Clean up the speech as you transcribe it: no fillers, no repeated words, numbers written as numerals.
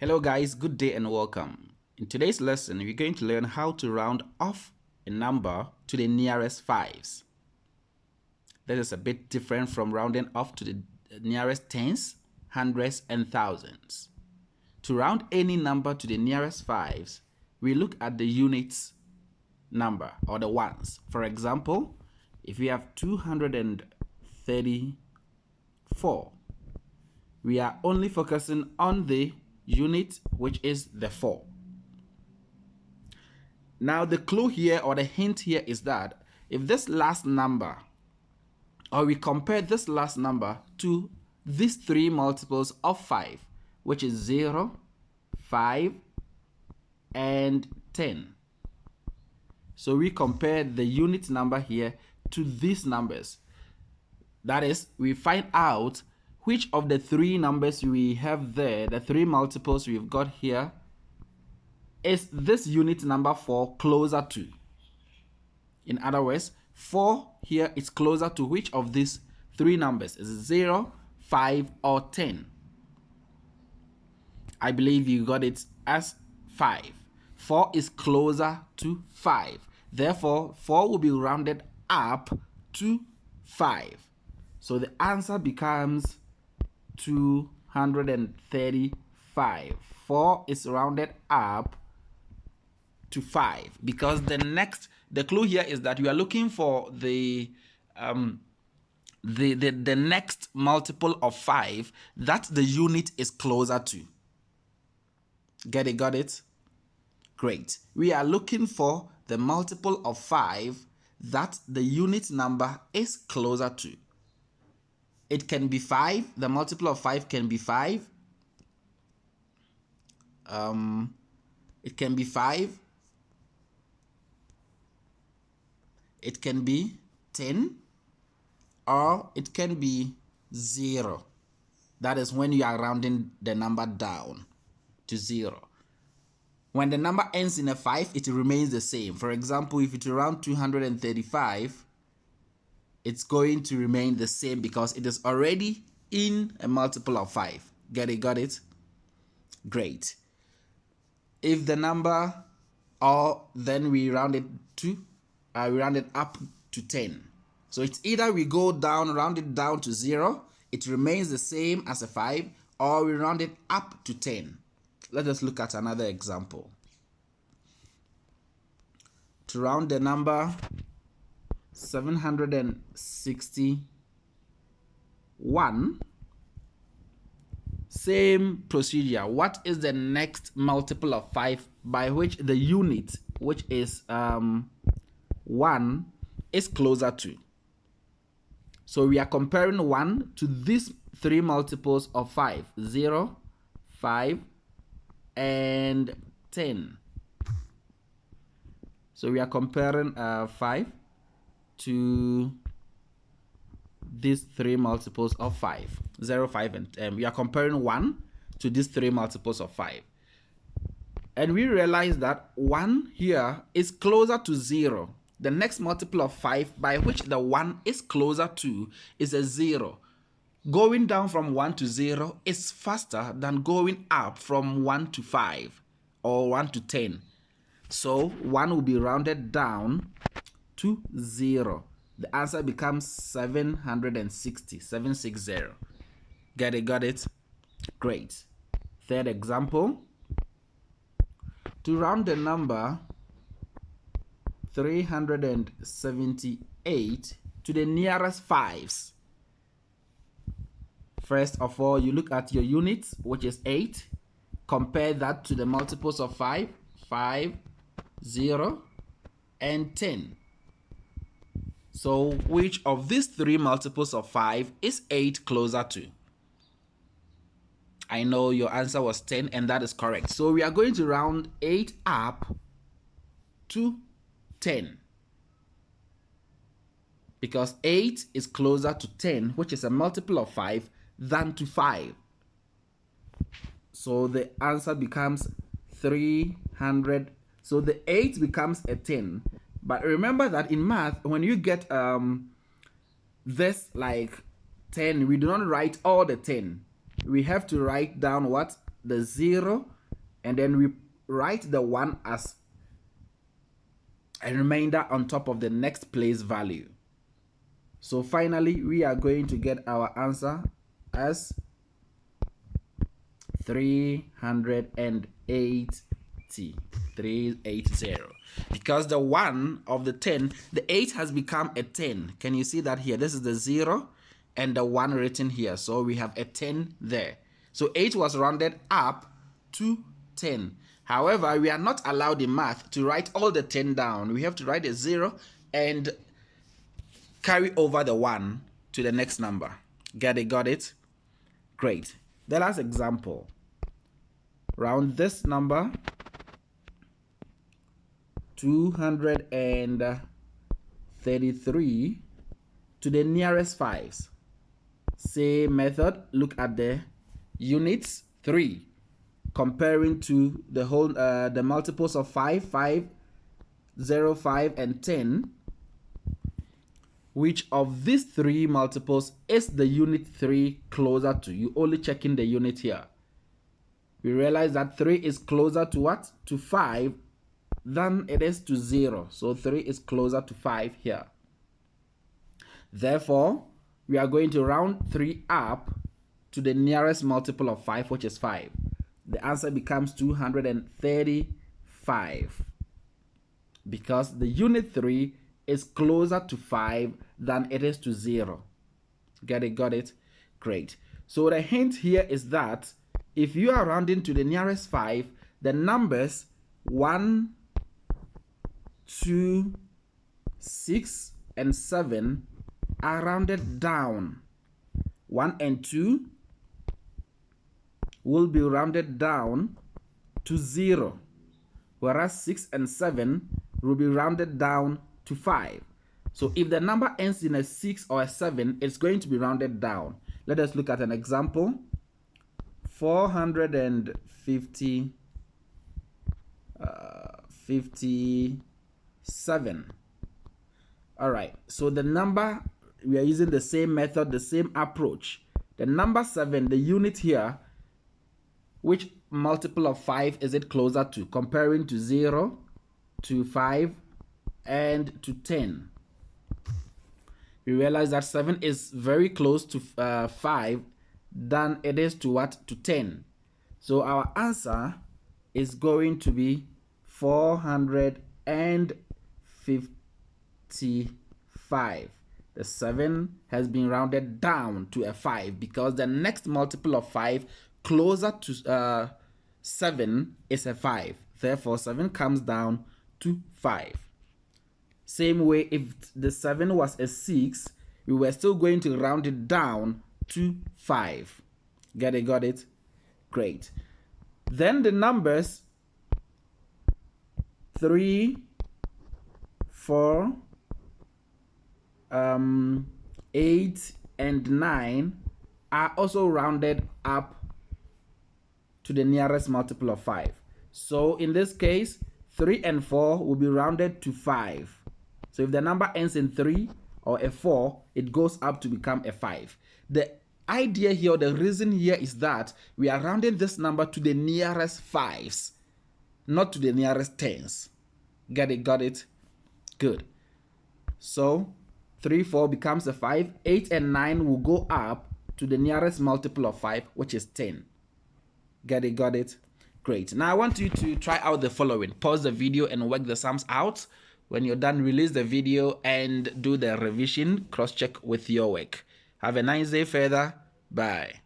Hello guys, good day and welcome. In today's lesson, we're going to learn how to round off a number to the nearest fives. That is a bit different from rounding off to the nearest tens, hundreds, and thousands. To round any number to the nearest fives, we look at the units number or the ones. For example, if we have 234, we are only focusing on the unit, which is the 4. Now the clue here or the hint here is that if this last number, or we compare this last number to these three multiples of 5, which is 0, 5, and 10. So we compare the unit number here to these numbers. That is, we find out which of the three numbers we have there, the three multiples we've got here, is this unit number 4 closer to. In other words, 4 here is closer to which of these three numbers? Is it 0, 5, or 10? I believe you got it as 5. 4 is closer to 5. Therefore, 4 will be rounded up to 5. So the answer becomes 235. 4 is rounded up to 5 because the clue here is that you are looking for the next multiple of 5 that the unit is closer to. Get it? Got it? Great. We are looking for the multiple of 5 that the unit number is closer to. It can be 5. The multiple of 5 can be 5. It can be 5. It can be 10. Or it can be 0. That is when you are rounding the number down to 0. When the number ends in a 5, it remains the same. For example, if it's around 235, it's going to remain the same because it is already in a multiple of 5. Get it? Got it? Great. If the number, or then we round it up to 10. So it's either we go down, round it down to 0, it remains the same as a 5, or we round it up to 10. Let us look at another example. To round the number 761, same procedure. What is the next multiple of 5 by which the unit, which is 1, is closer to? So we are comparing 1 to these three multiples of 5, 0, 5, and 10. So we are comparing 5 to these three multiples of 5, 0, 5, and 10. We are comparing 1 to these three multiples of 5. And we realize that 1 here is closer to 0. The next multiple of 5 by which the 1 is closer to is a 0. Going down from 1 to 0 is faster than going up from 1 to 5 or 1 to 10. So 1 will be rounded down to 0. The answer becomes 760, 760. Get it? Got it? Great. Third example. To round the number 378 to the nearest fives. First of all, you look at your units, which is 8. Compare that to the multiples of 5, 5, 0, and 10. So which of these three multiples of 5 is 8 closer to? I know your answer was 10, and that is correct. So we are going to round 8 up to 10. Because 8 is closer to 10, which is a multiple of 5, than to 5. So the answer becomes 300. So the 8 becomes a 10. But remember that in math, when you get this like 10, we do not write all the 10. We have to write down what? The 0 and then we write the 1 as a remainder on top of the next place value. So finally, we are going to get our answer as 380. Because the 1 of the 10, the 8 has become a 10. Can you see that here? This is the 0 and the 1 written here. So we have a 10 there. So 8 was rounded up to 10. However, we are not allowed in math to write all the 10 down. We have to write a 0 and carry over the 1 to the next number. Get it? Got it? Great. The last example. Round this number 233 to the nearest 5s. Same method. Look at the units 3. Comparing to the whole the multiples of 5, 5, 0, 5, and 10. Which of these 3 multiples is the unit 3 closer to? You only checking the unit here. We realize that 3 is closer to what? To 5 than it is to 0. So 3 is closer to 5 here. Therefore, we are going to round 3 up to the nearest multiple of 5, which is 5. The answer becomes 235. Because the unit 3 is closer to 5 than it is to 0. Get it? Got it? Great. So the hint here is that if you are rounding to the nearest 5, the numbers 1, 2, 6, and 7 are rounded down. 1 and 2 will be rounded down to 0, whereas 6 and 7 will be rounded down to 5. So if the number ends in a 6 or a 7, it's going to be rounded down. Let us look at an example. 457. All right, so the number, we are using the same method, the same approach. The number 7, the unit here, which multiple of 5 is it closer to? Comparing to 0, to 5, and to 10. We realize that 7 is very close to 5 than it is to what? To 10. So our answer is going to be 455. The 7 has been rounded down to a 5 because the next multiple of 5 closer to 7 is a 5. Therefore, 7 comes down to 5. Same way, if the 7 was a 6, we were still going to round it down to 5. Get it? Got it? Great. Then the numbers 3, 4, 8, and 9 are also rounded up to the nearest multiple of 5. So in this case, 3 and 4 will be rounded to 5. So if the number ends in 3 or a 4, it goes up to become a 5. The idea here, the reason here is that we are rounding this number to the nearest 5s, not to the nearest 10s. Get it? Got it? Good. So 3, 4 becomes a 5. 8 and 9 will go up to the nearest multiple of 5, which is 10. Get it? Got it? Great. Now I want you to try out the following. Pause the video and work the sums out. When you're done, release the video and do the revision. Cross-check with your work. Have a nice day further. Bye.